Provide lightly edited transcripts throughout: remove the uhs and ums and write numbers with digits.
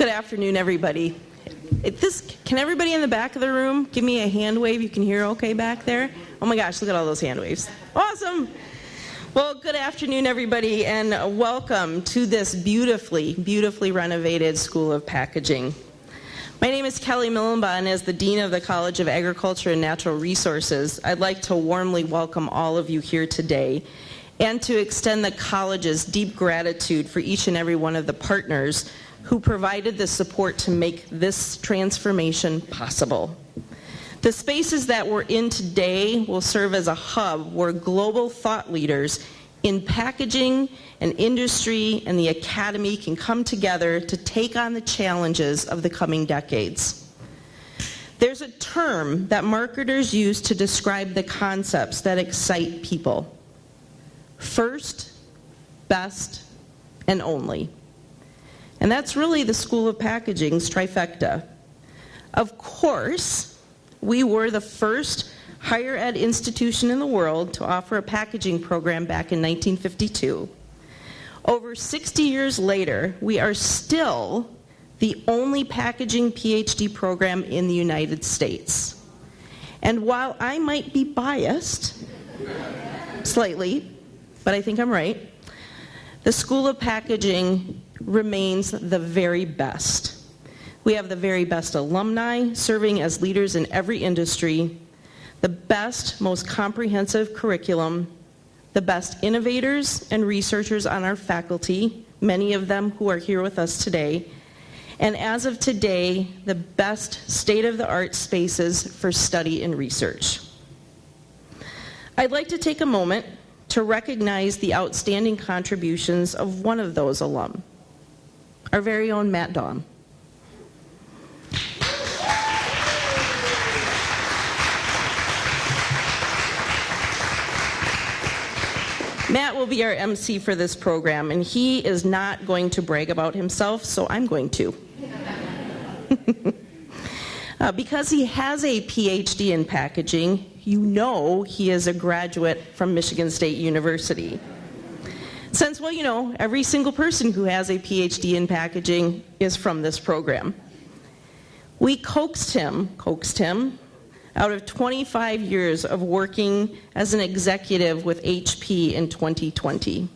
Good afternoon, everybody. Can everybody in the back of the room give me a hand wave? You can hear okay back there? Oh my gosh, look at all those hand waves. Awesome. Well, good afternoon, everybody, and welcome to this beautifully, beautifully renovated School of Packaging. My name is Kelly Millenbaugh, and as the Dean of the College of Agriculture and Natural Resources, I'd like to warmly welcome all of you here today and to extend the college's deep gratitude for each and every one of the partners who provided the support to make this transformation possible. The spaces that we're in today will serve as a hub where global thought leaders in packaging and industry and the academy can come together to take on the challenges of the coming decades. There's a term that marketers use to describe the concepts that excite people: first, best, and only. And that's really the School of Packaging's trifecta. Of course, we were the first higher ed institution in the world to offer a packaging program back in 1952. Over 60 years later, we are still the only packaging PhD program in the United States. And while I might be biased, slightly, but I think I'm right, the School of Packaging remains the very best. We have the very best alumni serving as leaders in every industry, the best, most comprehensive curriculum, the best innovators and researchers on our faculty, many of them who are here with us today, and as of today, the best state-of-the-art spaces for study and research. I'd like to take a moment to recognize the outstanding contributions of one of those alum, our very own Matt Daum. Matt will be our MC for this program, and he is not going to brag about himself, so I'm going to. Because he has a PhD in packaging, you know he is a graduate from Michigan State University. Since, well, you know, every single person who has a PhD in packaging is from this program. We coaxed him out of 25 years of working as an executive with HP in 2020.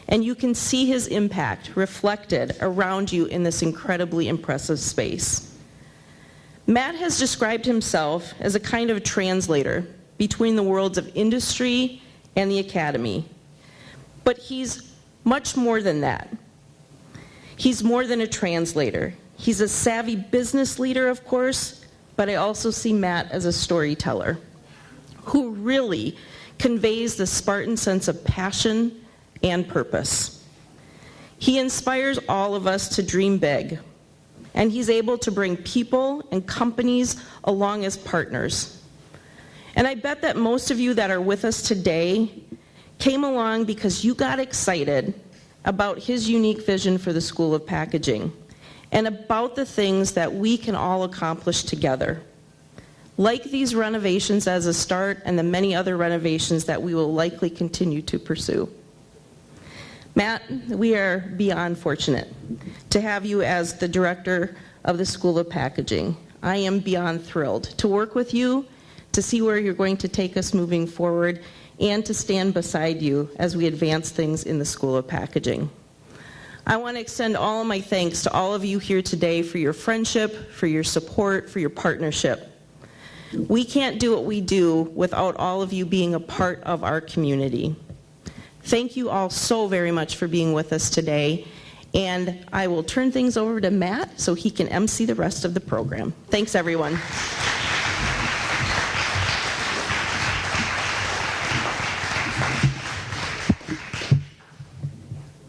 And you can see his impact reflected around you in this incredibly impressive space. Matt has described himself as a kind of translator between the worlds of industry and the academy. But he's much more than that. He's more than a translator. He's a savvy business leader, of course, but I also see Matt as a storyteller who really conveys the Spartan sense of passion and purpose. He inspires all of us to dream big, and he's able to bring people and companies along as partners. And I bet that most of you that are with us today came along because you got excited about his unique vision for the School of Packaging and about the things that we can all accomplish together, like these renovations as a start and the many other renovations that we will likely continue to pursue. Matt, we are beyond fortunate to have you as the director of the School of Packaging. I am beyond thrilled to work with you, to see where you're going to take us moving forward, and to stand beside you as we advance things in the School of Packaging. I want to extend all of my thanks to all of you here today for your friendship, for your support, for your partnership. We can't do what we do without all of you being a part of our community. Thank you all so very much for being with us today, and I will turn things over to Matt so he can MC the rest of the program. Thanks, everyone.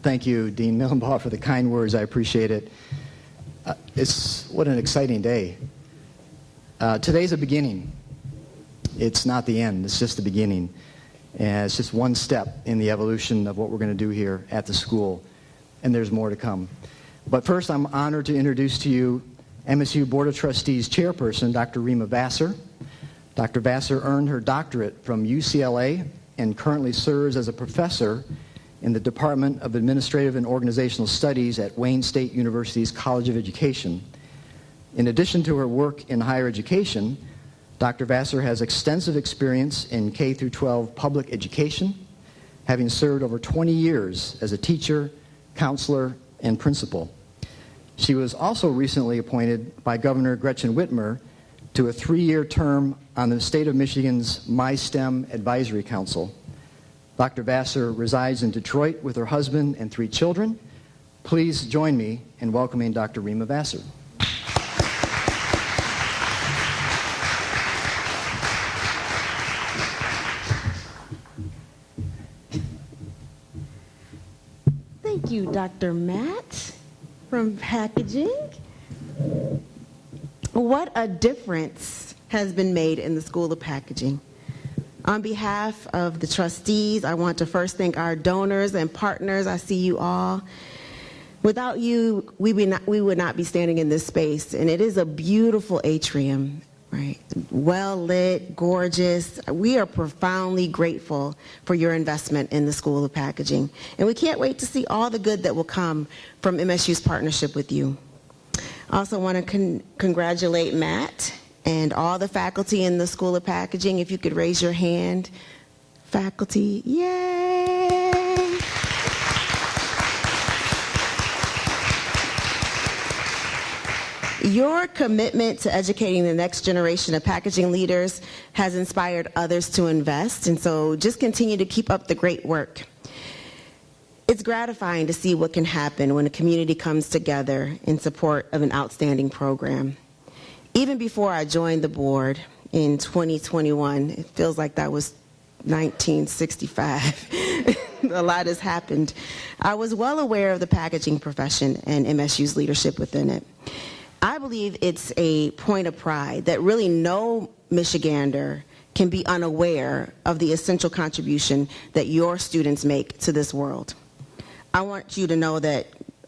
Thank you, Dean Millenbaugh, for the kind words. I appreciate it. What an exciting day. Today's a beginning. It's not the end. It's just the beginning. And it's just one step in the evolution of what we're going to do here at the school. And there's more to come. But first, I'm honored to introduce to you MSU Board of Trustees Chairperson, Dr. Rima Vassar. Dr. Vassar earned her doctorate from UCLA and currently serves as a professor in the Department of Administrative and Organizational Studies at Wayne State University's College of Education. In addition to her work in higher education, Dr. Vassar has extensive experience in K through 12 public education, having served over 20 years as a teacher, counselor, and principal. She was also recently appointed by Governor Gretchen Whitmer to a 3-year term on the State of Michigan's MySTEM Advisory Council. Dr. Vassar resides in Detroit with her husband and 3 children. Please join me in welcoming Dr. Rima Vassar. Thank you, Dr. Matt from Packaging. What a difference has been made in the School of Packaging. On behalf of the trustees, I want to first thank our donors and partners. I see you all. Without you, we would not be standing in this space. And it is a beautiful atrium, right? Well lit, gorgeous. We are profoundly grateful for your investment in the School of Packaging. And we can't wait to see all the good that will come from MSU's partnership with you. I also want to congratulate Matt and all the faculty in the School of Packaging. If you could raise your hand. Faculty, yay! Your commitment to educating the next generation of packaging leaders has inspired others to invest, and so just continue to keep up the great work. It's gratifying to see what can happen when a community comes together in support of an outstanding program. Even before I joined the board in 2021, it feels like that was 1965. A lot has happened. I was well aware of the packaging profession and MSU's leadership within it. I believe it's a point of pride that really no Michigander can be unaware of the essential contribution that your students make to this world. I want you to know that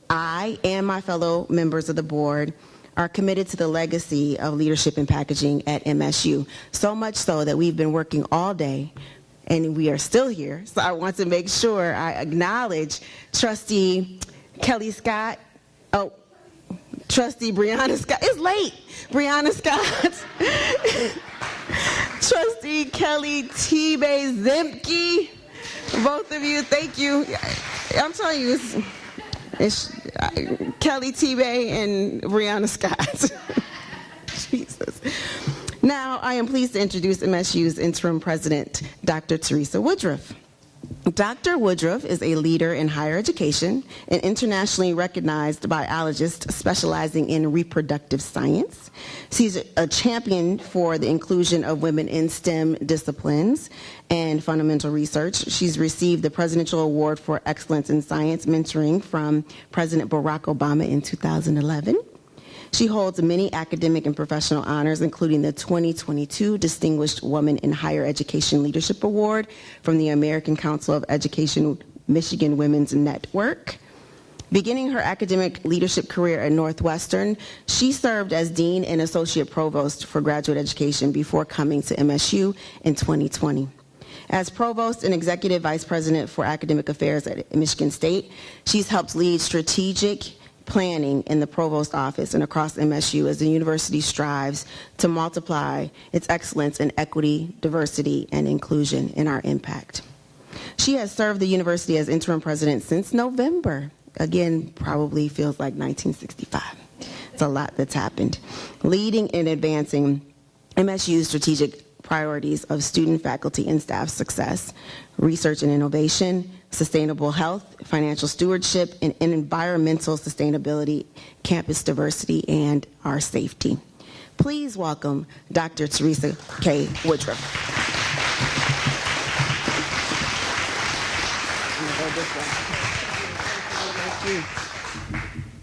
I and my fellow members of the board are committed to the legacy of leadership in packaging at MSU, so much so that we've been working all day, and we are still here. So I want to make sure I acknowledge Trustee Kelly Scott. Oh, Trustee Brianna Scott. It's late. Brianna Scott. Trustee Kelly T-Bay Zemke. Both of you, thank you. I'm telling you, it's Kelly T-Bay and Brianna Scott. Jesus. Now, I am pleased to introduce MSU's interim president, Dr. Teresa Woodruff. Dr. Woodruff is a leader in higher education, an internationally recognized biologist specializing in reproductive science. She's a champion for the inclusion of women in STEM disciplines and fundamental research. She's received the Presidential Award for Excellence in Science Mentoring from President Barack Obama in 2011. She holds many academic and professional honors, including the 2022 Distinguished Woman in Higher Education Leadership Award from the American Council of Education Michigan Women's Network. Beginning her academic leadership career at Northwestern, she served as Dean and Associate Provost for Graduate Education before coming to MSU in 2020. As Provost and Executive Vice President for Academic Affairs at Michigan State, she's helped lead strategic planning in the Provost Office and across MSU as the university strives to multiply its excellence in equity, diversity, and inclusion in our impact. She has served the university as interim president since November. Again, probably feels like 1965. It's a lot that's happened. Leading and advancing MSU's strategic priorities of student, faculty, and staff success, research and innovation, sustainable health, financial stewardship, and environmental sustainability, campus diversity, and our safety. Please welcome Dr. Teresa K. Woodruff.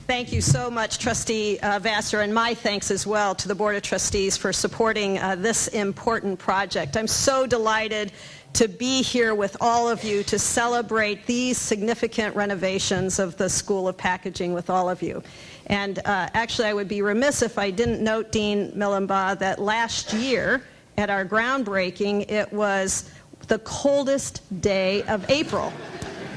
Thank you so much, Trustee Vassar, and my thanks as well to the Board of Trustees for supporting this important project. I'm so delighted to be here with all of you to celebrate these significant renovations of the School of Packaging with all of you. And actually, I would be remiss if I didn't note, Dean Millenbaugh, that last year at our groundbreaking, it was the coldest day of April.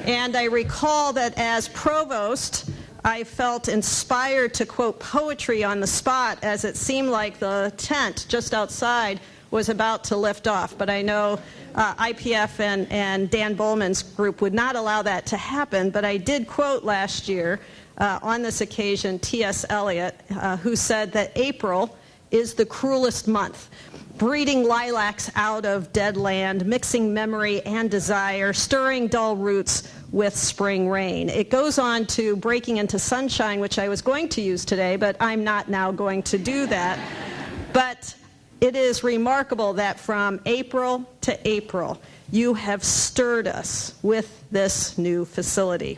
And I recall that as provost, I felt inspired to quote poetry on the spot as it seemed like the tent just outside was about to lift off. But I know IPF and Dan Bowman's group would not allow that to happen. But I did quote last year on this occasion T.S. Eliot, who said that April is the cruelest month, breeding lilacs out of dead land, mixing memory and desire, stirring dull roots with spring rain. It goes on to breaking into sunshine, which I was going to use today, but I'm not now going to do that. But it is remarkable that from April to April, you have stirred us with this new facility.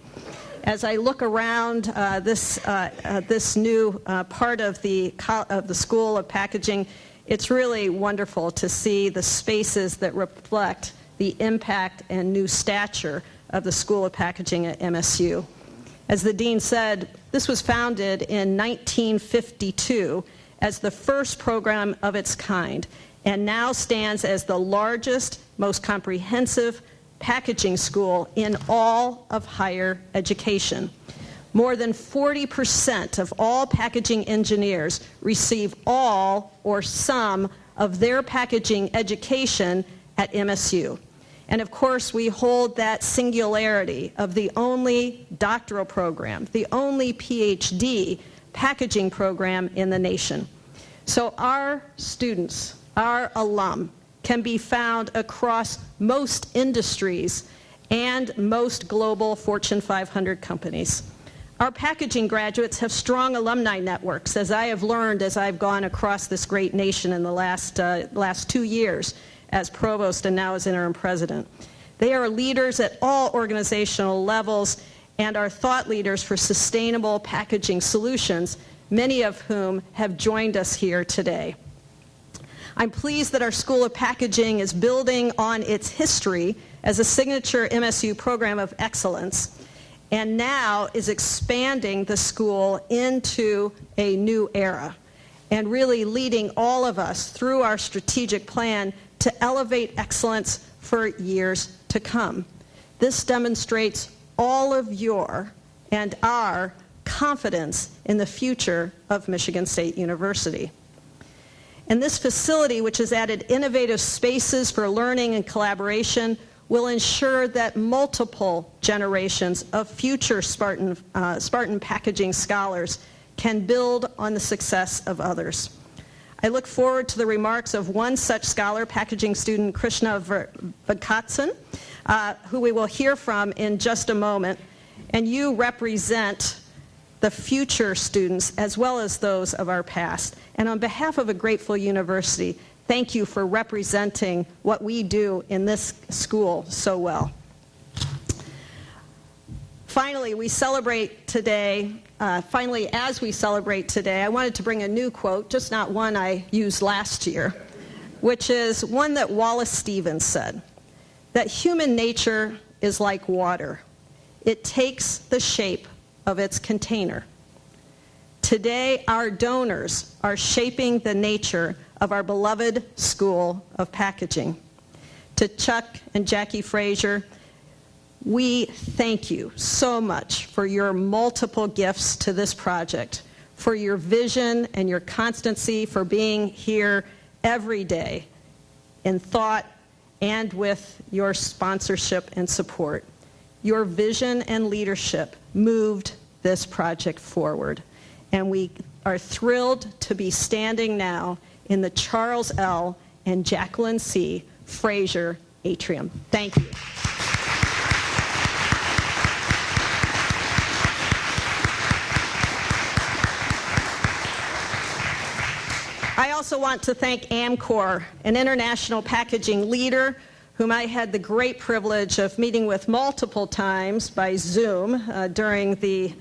As I look around this new part of the School of Packaging, it's really wonderful to see the spaces that reflect the impact and new stature of the School of Packaging at MSU. As the dean said, this was founded in 1952 as the first program of its kind, and now stands as the largest, most comprehensive packaging school in all of higher education. More than 40% of all packaging engineers receive all or some of their packaging education at MSU. And of course, we hold that singularity of the only doctoral program, the only PhD packaging program in the nation. So our students, our alum, can be found across most industries and most global Fortune 500 companies. Our packaging graduates have strong alumni networks, as I have learned as I've gone across this great nation in the last 2 years as provost and now as interim president. They are leaders at all organizational levels and are thought leaders for sustainable packaging solutions, many of whom have joined us here today. I'm pleased that our School of Packaging is building on its history as a signature MSU program of excellence, and now is expanding the school into a new era and really leading all of us through our strategic plan to elevate excellence for years to come. This demonstrates all of your and our confidence in the future of Michigan State University. And this facility, which has added innovative spaces for learning and collaboration, will ensure that multiple generations of future Spartan packaging scholars can build on the success of others. I look forward to the remarks of one such scholar, packaging student Krishna Vakatsan, who we will hear from in just a moment. And you represent the future students as well as those of our past. And on behalf of a grateful university, thank you for representing what we do in this school so well. Finally, as we celebrate today, I wanted to bring a new quote, just not one I used last year, which is one that Wallace Stevens said, that human nature is like water. It takes the shape of its container. Today, our donors are shaping the nature of our beloved School of Packaging. To Chuck and Jackie Frazier, we thank you so much for your multiple gifts to this project, for your vision and your constancy, for being here every day in thought and with your sponsorship and support. Your vision and leadership moved this project forward, and we are thrilled to be standing now in the Charles L. and Jacqueline C. Frazier Atrium. Thank you. I also want to thank Amcor, an international packaging leader whom I had the great privilege of meeting with multiple times by Zoom during the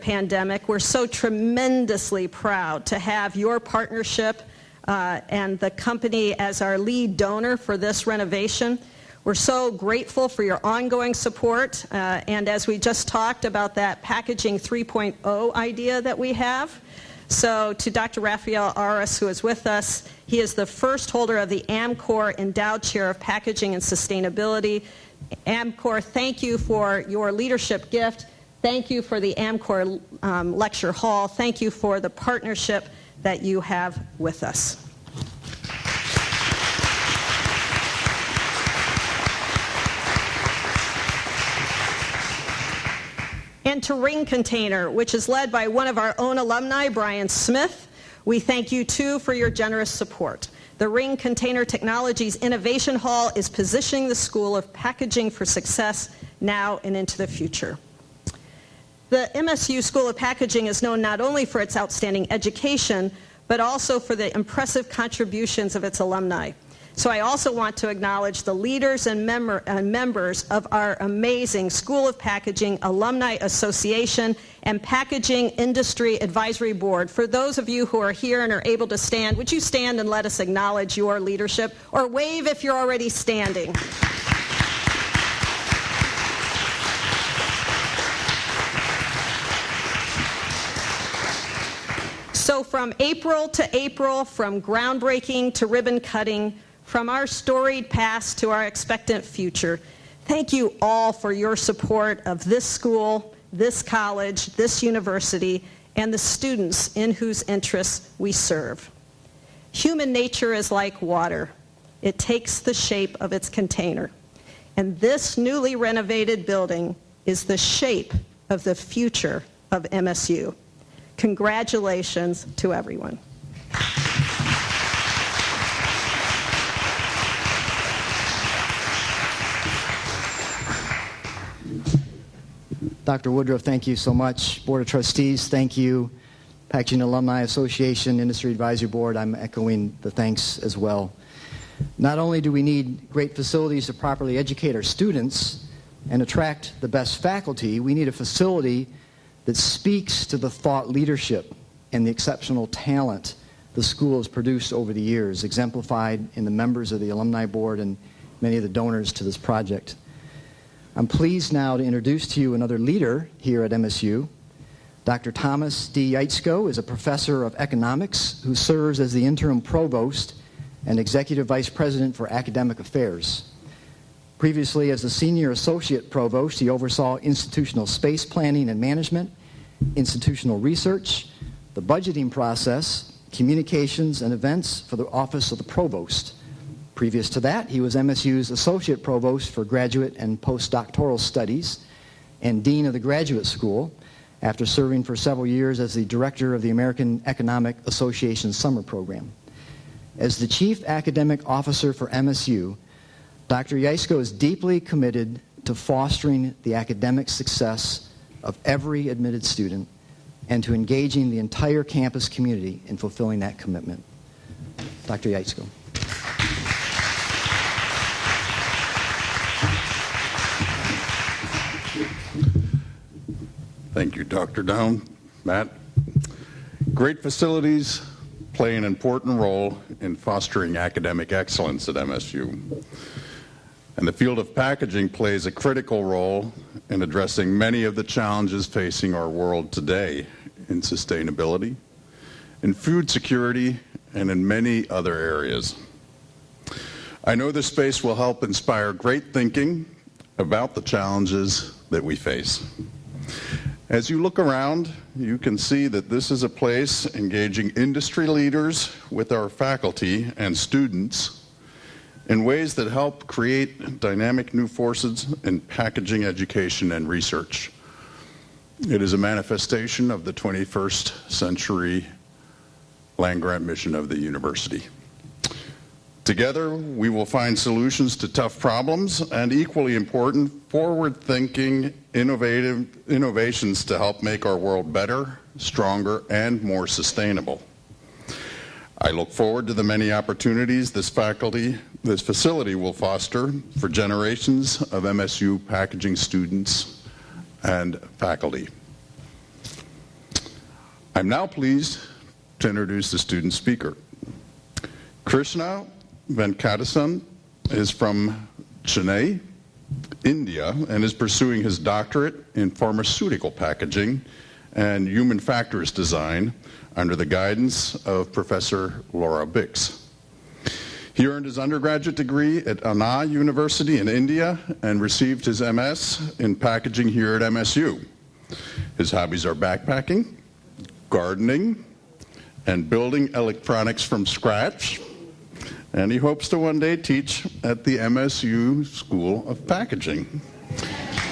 pandemic. We're so tremendously proud to have your partnership and the company as our lead donor for this renovation. We're so grateful for your ongoing support, and as we just talked about that Packaging 3.0 idea that we have. So to Dr. Raphael Aras, who is with us, he is the first holder of the Amcor Endowed Chair of Packaging and Sustainability. Amcor, thank you for your leadership gift. Thank you for the Amcor Lecture Hall. Thank you for the partnership that you have with us. And to Ring Container, which is led by one of our own alumni, Brian Smith, we thank you too for your generous support. The Ring Container Technologies Innovation Hall is positioning the School of Packaging for success now and into the future. The MSU School of Packaging is known not only for its outstanding education, but also for the impressive contributions of its alumni. So I also want to acknowledge the leaders and members of our amazing School of Packaging Alumni Association and Packaging Industry Advisory Board. For those of you who are here and are able to stand, would you stand and let us acknowledge your leadership, or wave if you're already standing. So from April to April, from groundbreaking to ribbon cutting, from our storied past to our expectant future, thank you all for your support of this school, this college, this university, and the students in whose interests we serve. Human nature is like water. It takes the shape of its container. And this newly renovated building is the shape of the future of MSU. Congratulations to everyone. Dr. Woodruff, thank you so much. Board of Trustees, thank you. Packaging Alumni Association, Industry Advisory Board, I'm echoing the thanks as well. Not only do we need great facilities to properly educate our students and attract the best faculty, we need a facility that speaks to the thought leadership and the exceptional talent the school has produced over the years, exemplified in the members of the Alumni Board and many of the donors to this project. I'm pleased now to introduce to you another leader here at MSU. Dr. Thomas D. Yaitzko is a professor of economics who serves as the interim provost and executive vice president for academic affairs. Previously, as the senior associate provost, he oversaw institutional space planning and management, institutional research, the budgeting process, communications and events for the office of the provost. Previous to that, he was MSU's associate provost for graduate and postdoctoral studies and dean of the graduate school, after serving for several years as the director of the American Economic Association summer program. As the chief academic officer for MSU, Dr. Yaitzko is deeply committed to fostering the academic success of every admitted student and to engaging the entire campus community in fulfilling that commitment. Dr. Yaitzko. Thank you, Dr. Down. Matt. Great facilities play an important role in fostering academic excellence at MSU. And the field of packaging plays a critical role in addressing many of the challenges facing our world today in sustainability, in food security, and in many other areas. I know this space will help inspire great thinking about the challenges that we face. As you look around, you can see that this is a place engaging industry leaders with our faculty and students in ways that help create dynamic new forces in packaging education and research. It is a manifestation of the 21st century land-grant mission of the university. Together, we will find solutions to tough problems and, equally important, forward-thinking innovations to help make our world better, stronger, and more sustainable. I look forward to the many opportunities this facility will foster for generations of MSU packaging students and faculty. I'm now pleased to introduce the student speaker. Krishna Venkatasan is from Chennai, India, and is pursuing his doctorate in pharmaceutical packaging and human factors design under the guidance of Professor Laura Bix. He earned his undergraduate degree at Anna University in India and received his MS in packaging here at MSU. His hobbies are backpacking, gardening, and building electronics from scratch. And he hopes to one day teach at the MSU School of Packaging.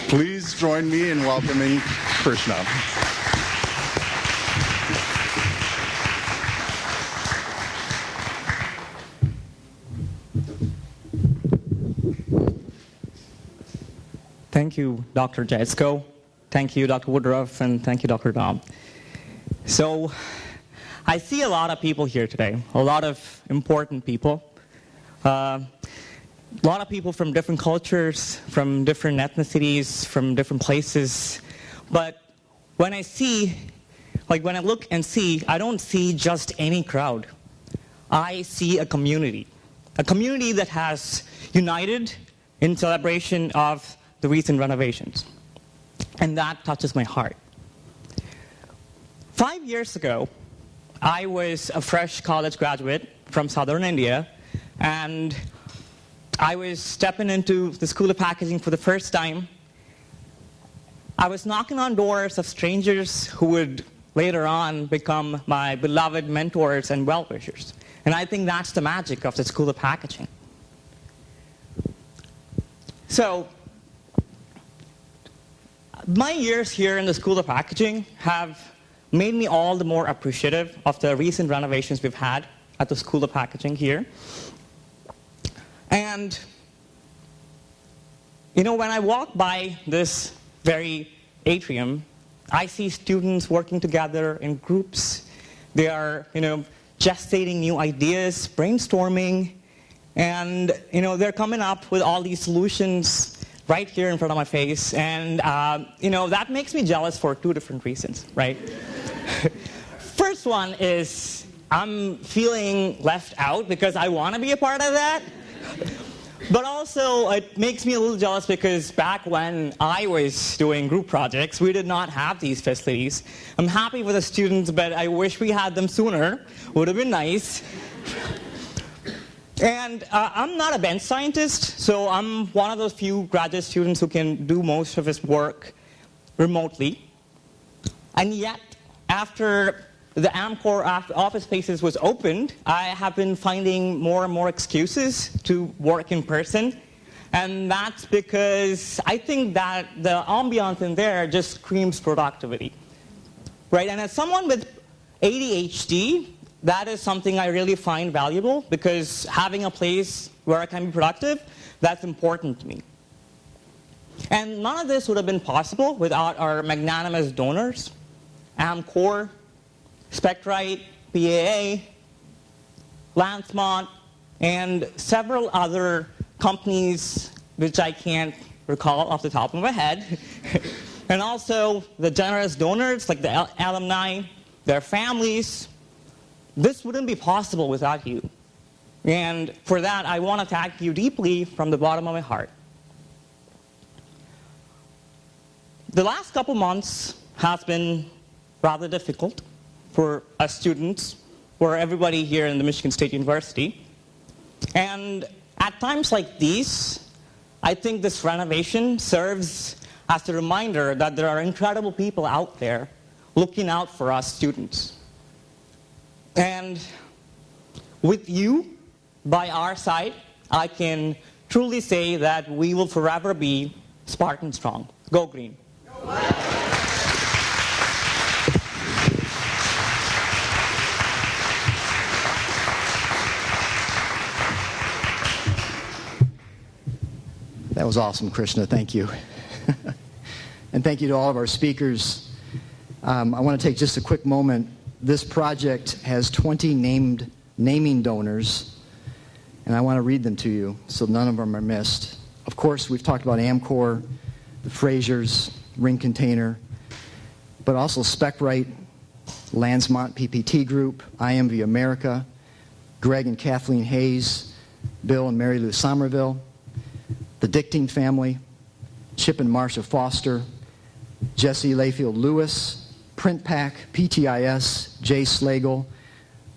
Please join me in welcoming Krishna. Thank you, Dr. Jasko. Thank you, Dr. Woodruff, and thank you, Dr. Dom. So, I see a lot of people here today, a lot of important people, a lot of people from different cultures, from different ethnicities, from different places. But when I look and see, I don't see just any crowd. I see a community that has united in celebration of the recent renovations. And that touches my heart. 5 years ago, I was a fresh college graduate from southern India, and I was stepping into the School of Packaging for the first time. I was knocking on doors of strangers who would later on become my beloved mentors and well-wishers. And I think that's the magic of the School of Packaging. So, my years here in the School of Packaging have made me all the more appreciative of the recent renovations we've had at the School of Packaging here. And, when I walk by this very atrium, I see students working together in groups. They are, gestating new ideas, brainstorming, and, they're coming up with all these solutions right here in front of my face. And, that makes me jealous for two different reasons, right? First one is I'm feeling left out because I want to be a part of that. But also, it makes me a little jealous because back when I was doing group projects, we did not have these facilities. I'm happy for the students, but I wish we had them sooner. Would have been nice. And I'm not a bench scientist, so I'm one of those few graduate students who can do most of his work remotely. And yet, after the Amcor office spaces was opened, I have been finding more and more excuses to work in person. And that's because I think that the ambiance in there just screams productivity. Right? And as someone with ADHD, that is something I really find valuable because having a place where I can be productive, that's important to me. And none of this would have been possible without our magnanimous donors, Amcor, Spectrite, PAA, Lancemont, and several other companies which I can't recall off the top of my head. And also the generous donors like the alumni, their families. This wouldn't be possible without you. And for that, I want to thank you deeply from the bottom of my heart. The last couple months has been rather difficult for us students, for everybody here in the Michigan State University. And at times like these, I think this renovation serves as a reminder that there are incredible people out there looking out for us students. And with you by our side, I can truly say that we will forever be Spartan strong. Go Green. That was awesome, Krishna. Thank you. And thank you to all of our speakers. I want to take just a quick moment. This project has 20 naming donors, and I want to read them to you so none of them are missed. Of course, we've talked about Amcor, the Frasers, Ring Container, but also Spectrite, Lancemont PPT Group, IMV America, Greg and Kathleen Hayes, Bill and Mary Lou Somerville, the Dichting family, Chip and Marcia Foster, Jesse Layfield Lewis, PrintPack, PTIS, Jay Slagle,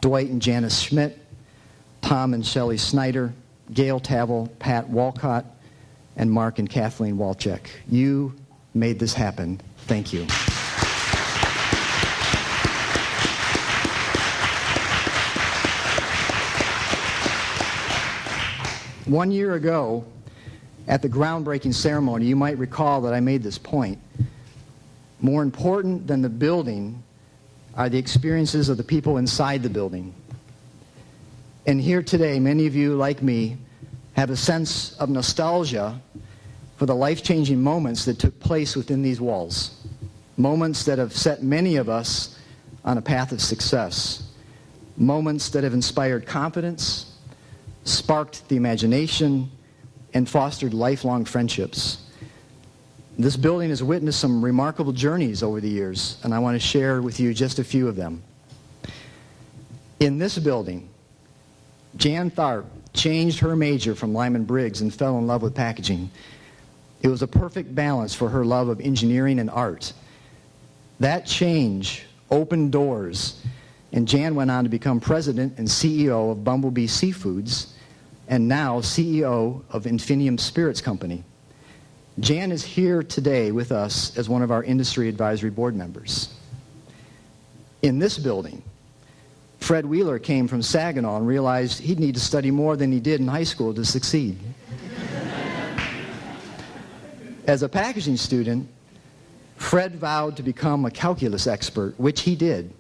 Dwight and Janice Schmidt, Tom and Shelley Snyder, Gail Tavel, Pat Walcott, and Mark and Kathleen Walczek. You made this happen. Thank you. One year ago, at the groundbreaking ceremony, you might recall that I made this point. More important than the building are the experiences of the people inside the building. And here today, many of you, like me, have a sense of nostalgia for the life-changing moments that took place within these walls. Moments that have set many of us on a path of success. Moments that have inspired confidence, sparked the imagination, and fostered lifelong friendships. This building has witnessed some remarkable journeys over the years, and I want to share with you just a few of them. In this building, Jan Tharp changed her major from Lyman Briggs and fell in love with packaging. It was a perfect balance for her love of engineering and art. That change opened doors, and Jan went on to become president and CEO of Bumblebee Seafoods, and now CEO of Infinium Spirits Company. Jan is here today with us as one of our industry advisory board members. In this building, Fred Wheeler came from Saginaw and realized he'd need to study more than he did in high school to succeed. As a packaging student, Fred vowed to become a calculus expert, which he did,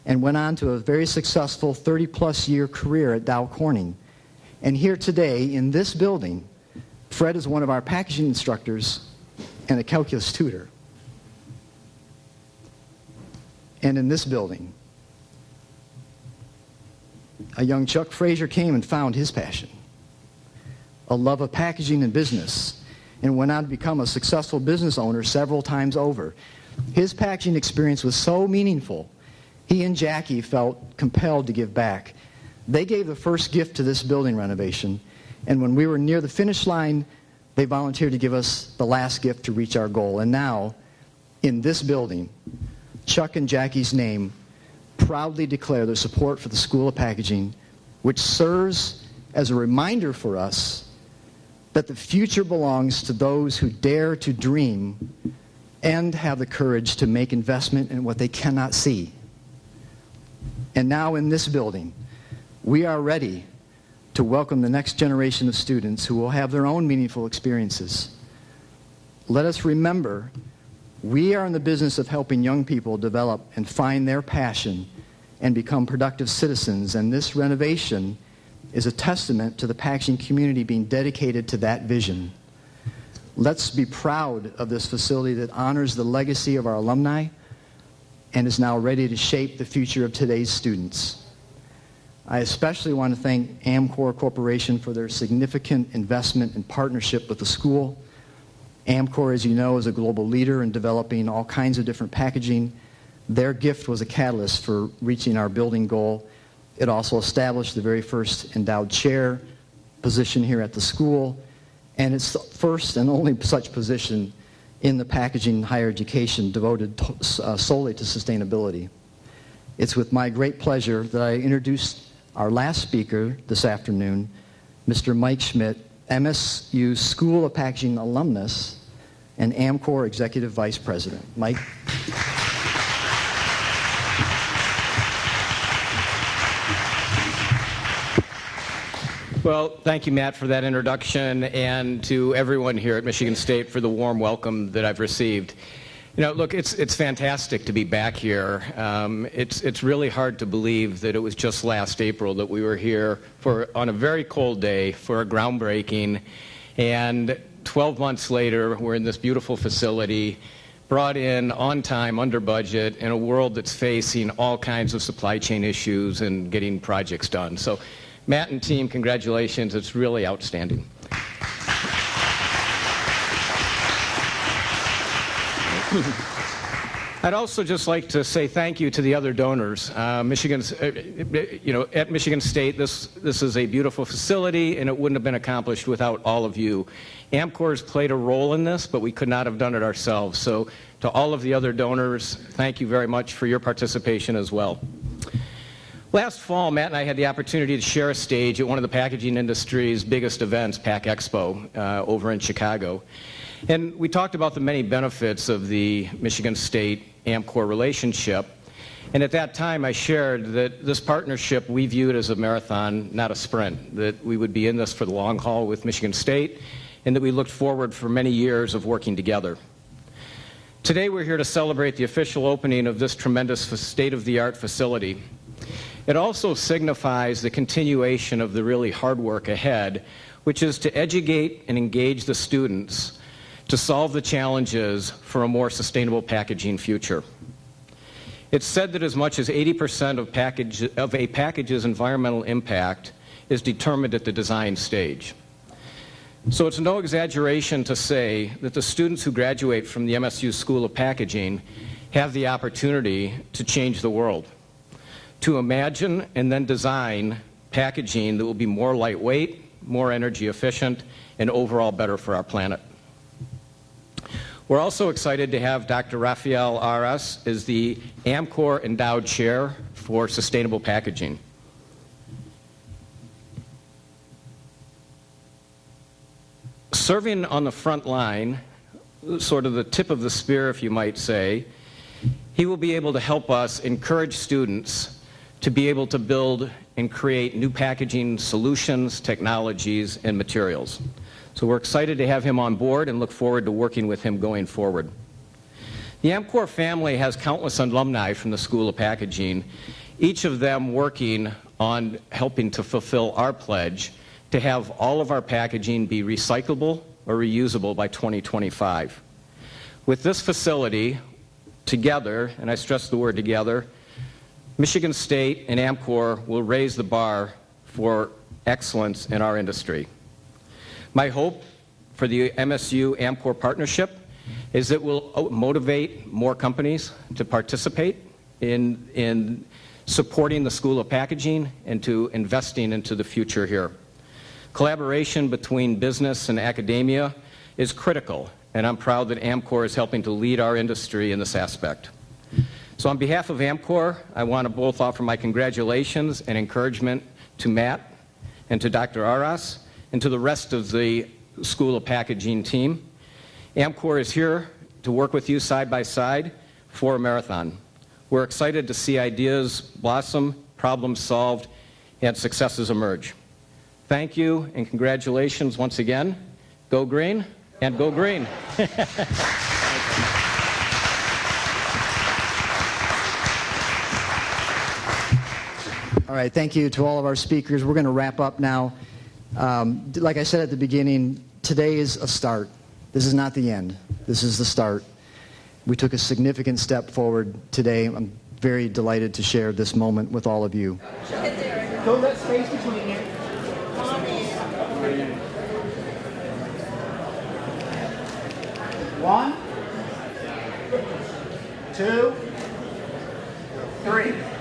and went on to a very successful 30-plus year career at Dow Corning. And here today, in this building, Fred is one of our packaging instructors and a calculus tutor. And in this building, a young Chuck Frazier came and found his passion, a love of packaging and business, and went on to become a successful business owner several times over. His packaging experience was so meaningful, he and Jackie felt compelled to give back. They gave the first gift to this building renovation, and when we were near the finish line, they volunteered to give us the last gift to reach our goal. And now, in this building, Chuck and Jackie's name proudly declare their support for the School of Packaging, which serves as a reminder for us that the future belongs to those who dare to dream and have the courage to make investment in what they cannot see. And now in this building, we are ready to welcome the next generation of students who will have their own meaningful experiences. Let us remember, we are in the business of helping young people develop and find their passion and become productive citizens, and this renovation is a testament to the packaging community being dedicated to that vision. Let's be proud of this facility that honors the legacy of our alumni and is now ready to shape the future of today's students. I especially want to thank Amcor Corporation for their significant investment and partnership with the school. Amcor, as you know, is a global leader in developing all kinds of different packaging. Their gift was a catalyst for reaching our building goal. It also established the very first endowed chair position here at the school, and it's the first and only such position in the packaging higher education devoted solely to sustainability. It's with my great pleasure that I introduce our last speaker this afternoon, Mr. Mike Schmidt, MSU School of Packaging alumnus and Amcor Executive Vice President. Mike. Well, thank you, Matt, for that introduction, and to everyone here at Michigan State for the warm welcome that I've received. You know, look, it's fantastic to be back here. It's really hard to believe that it was just last April that we were here on a very cold day for a groundbreaking, and 12 months later, we're in this beautiful facility, brought in on time, under budget, in a world that's facing all kinds of supply chain issues and getting projects done. So, Matt and team, congratulations. It's really outstanding. I'd also just like to say thank you to the other donors. At Michigan State, this is a beautiful facility, and it wouldn't have been accomplished without all of you. Amcor has played a role in this, but we could not have done it ourselves. So to all of the other donors, thank you very much for your participation as well. Last fall, Matt and I had the opportunity to share a stage at one of the packaging industry's biggest events, Pack Expo, over in Chicago. And we talked about the many benefits of the Michigan State-Amcor relationship. And at that time, I shared that this partnership we viewed as a marathon, not a sprint, that we would be in this for the long haul with Michigan State, and that we looked forward for many years of working together. Today, we're here to celebrate the official opening of this tremendous state-of-the-art facility. It also signifies the continuation of the really hard work ahead, which is to educate and engage the students to solve the challenges for a more sustainable packaging future. It's said that as much as 80% of a package's environmental impact is determined at the design stage. So it's no exaggeration to say that the students who graduate from the MSU School of Packaging have the opportunity to change the world, to imagine and then design packaging that will be more lightweight, more energy efficient, and overall better for our planet. We're also excited to have Dr. Rafael Arras as the Amcor Endowed Chair for Sustainable Packaging. Serving on the front line, sort of the tip of the spear, if you might say, he will be able to help us encourage students to be able to build and create new packaging solutions, technologies, and materials. So we're excited to have him on board and look forward to working with him going forward. The Amcor family has countless alumni from the School of Packaging, each of them working on helping to fulfill our pledge to have all of our packaging be recyclable or reusable by 2025. With this facility, together, and I stress the word together, Michigan State and Amcor will raise the bar for excellence in our industry. My hope for the MSU-Amcor partnership is that we'll motivate more companies to participate in supporting the School of Packaging and to investing into the future here. Collaboration between business and academia is critical, and I'm proud that Amcor is helping to lead our industry in this aspect. So on behalf of Amcor, I want to both offer my congratulations and encouragement to Matt and to Dr. Arras and to the rest of the School of Packaging team. Amcor is here to work with you side by side for a marathon. We're excited to see ideas blossom, problems solved, and successes emerge. Thank you and congratulations once again. Go green and go green. All right, thank you to all of our speakers. We're going to wrap up now. Like I said at the beginning, today is a start. This is not the end. This is the start. We took a significant step forward today. I'm very delighted to share this moment with all of you. Don't let space between you. 1, 2, 3.